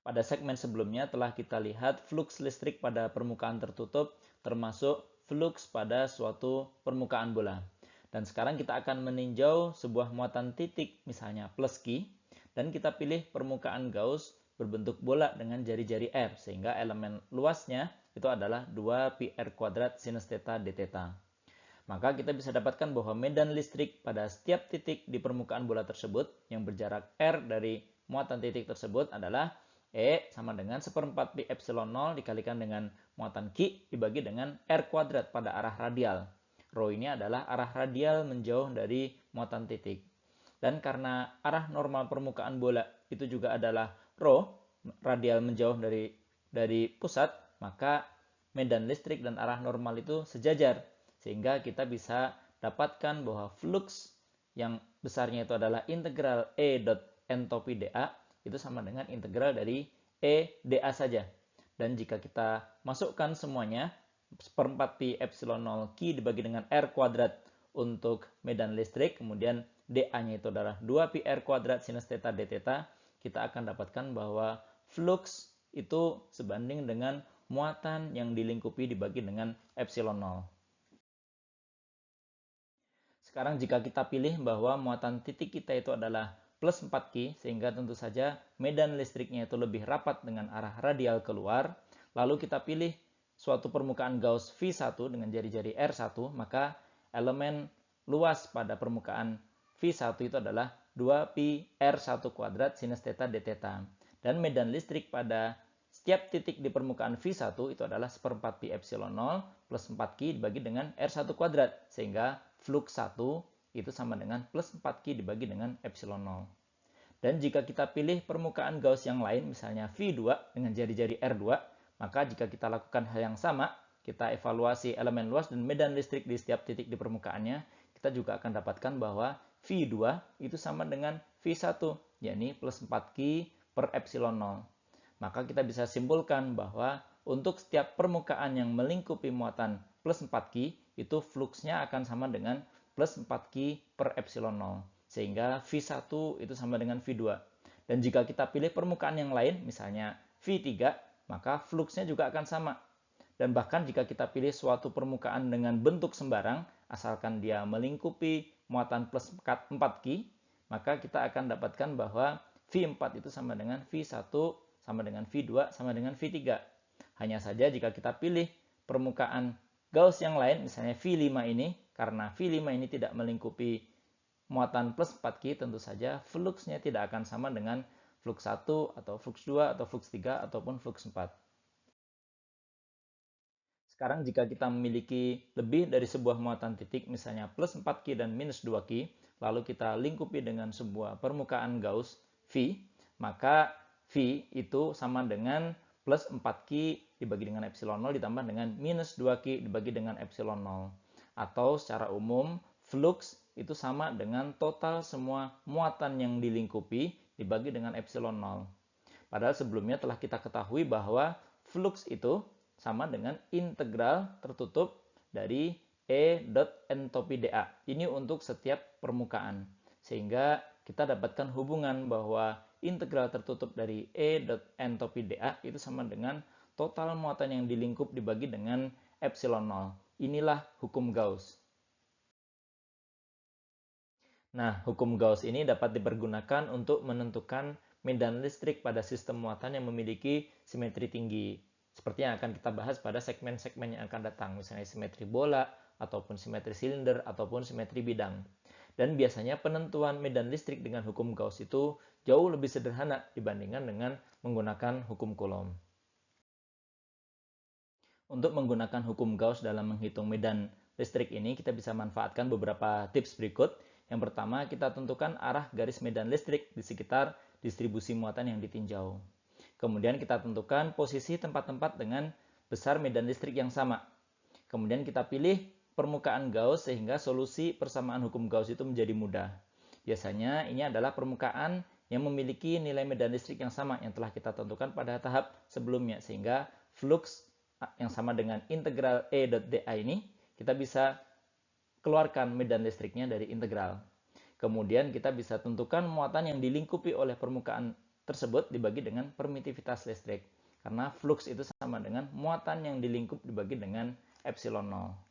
Pada segmen sebelumnya telah kita lihat flux listrik pada permukaan tertutup termasuk flux pada suatu permukaan bola. Dan sekarang kita akan meninjau sebuah muatan titik, misalnya plus Q, dan kita pilih permukaan Gauss berbentuk bola dengan jari-jari R, sehingga elemen luasnya itu adalah 2πr kuadrat sinus theta d theta. Maka kita bisa dapatkan bahwa medan listrik pada setiap titik di permukaan bola tersebut yang berjarak R dari muatan titik tersebut adalah E sama dengan 1/4 pi epsilon 0 dikalikan dengan muatan Q dibagi dengan R kuadrat pada arah radial. Rho ini adalah arah radial menjauh dari muatan titik. Dan karena arah normal permukaan bola itu juga adalah rho, radial menjauh dari pusat, maka medan listrik dan arah normal itu sejajar. Sehingga kita bisa dapatkan bahwa flux yang besarnya itu adalah integral E dot entopi dA itu sama dengan integral dari E dA saja. Dan jika kita masukkan semuanya, 1/4 pi epsilon 0 Q dibagi dengan R kuadrat untuk medan listrik, kemudian dA-nya itu adalah 2πr kuadrat sinus theta d theta, kita akan dapatkan bahwa flux itu sebanding dengan muatan yang dilingkupi dibagi dengan epsilon 0. Sekarang jika kita pilih bahwa muatan titik kita itu adalah plus 4Q, sehingga tentu saja medan listriknya itu lebih rapat dengan arah radial keluar, lalu kita pilih suatu permukaan Gauss V1 dengan jari-jari R1, maka elemen luas pada permukaan V1 itu adalah 2πr1 kuadrat sinus theta d theta. Dan medan listrik pada setiap titik di permukaan V1 itu adalah 1/4 pi epsilon 0 plus 4Q dibagi dengan R1 kuadrat, sehingga flux 1 itu sama dengan plus 4Q dibagi dengan epsilon 0. Dan jika kita pilih permukaan Gauss yang lain, misalnya V2 dengan jari-jari R2, maka jika kita lakukan hal yang sama, kita evaluasi elemen luas dan medan listrik di setiap titik di permukaannya, kita juga akan dapatkan bahwa V2 itu sama dengan V1, yakni plus 4Q per epsilon 0. Maka kita bisa simpulkan bahwa untuk setiap permukaan yang melingkupi muatan plus 4Q, itu fluxnya akan sama dengan plus 4Q per epsilon 0. Sehingga V1 itu sama dengan V2. Dan jika kita pilih permukaan yang lain, misalnya V3, maka fluxnya juga akan sama. Dan bahkan jika kita pilih suatu permukaan dengan bentuk sembarang, asalkan dia melingkupi muatan plus 4Q, maka kita akan dapatkan bahwa V4 itu sama dengan V1 sama dengan V2 sama dengan V3. Hanya saja jika kita pilih permukaan Gauss yang lain, misalnya V5 ini, karena V5 ini tidak melingkupi muatan plus 4Q, tentu saja fluxnya tidak akan sama dengan flux 1 atau flux 2 atau flux 3 ataupun flux 4. Sekarang jika kita memiliki lebih dari sebuah muatan titik, misalnya plus 4Q dan minus 2Q, lalu kita lingkupi dengan sebuah permukaan Gauss V, maka V itu sama dengan plus 4Q dibagi dengan epsilon 0 ditambah dengan minus 2Q dibagi dengan epsilon 0. Atau secara umum, flux itu sama dengan total semua muatan yang dilingkupi dibagi dengan epsilon 0. Padahal sebelumnya telah kita ketahui bahwa flux itu sama dengan integral tertutup dari E dot entopi dA. Ini untuk setiap permukaan. Sehingga kita dapatkan hubungan bahwa integral tertutup dari E dot entopi dA itu sama dengan total muatan yang dilingkup dibagi dengan epsilon 0. Inilah hukum Gauss. Nah, hukum Gauss ini dapat dipergunakan untuk menentukan medan listrik pada sistem muatan yang memiliki simetri tinggi. Seperti yang akan kita bahas pada segmen-segmen yang akan datang, misalnya simetri bola, ataupun simetri silinder, ataupun simetri bidang. Dan biasanya penentuan medan listrik dengan hukum Gauss itu jauh lebih sederhana dibandingkan dengan menggunakan hukum Coulomb. Untuk menggunakan hukum Gauss dalam menghitung medan listrik ini, kita bisa manfaatkan beberapa tips berikut. Yang pertama, kita tentukan arah garis medan listrik di sekitar distribusi muatan yang ditinjau. Kemudian kita tentukan posisi tempat-tempat dengan besar medan listrik yang sama. Kemudian kita pilih permukaan Gauss sehingga solusi persamaan hukum Gauss itu menjadi mudah. Biasanya ini adalah permukaan yang memiliki nilai medan listrik yang sama yang telah kita tentukan pada tahap sebelumnya, sehingga flux yang sama dengan integral E dot dA ini kita bisa keluarkan medan listriknya dari integral. Kemudian kita bisa tentukan muatan yang dilingkupi oleh permukaan tersebut dibagi dengan permitivitas listrik. Karena flux itu sama dengan muatan yang di lingkup dibagi dengan epsilon 0.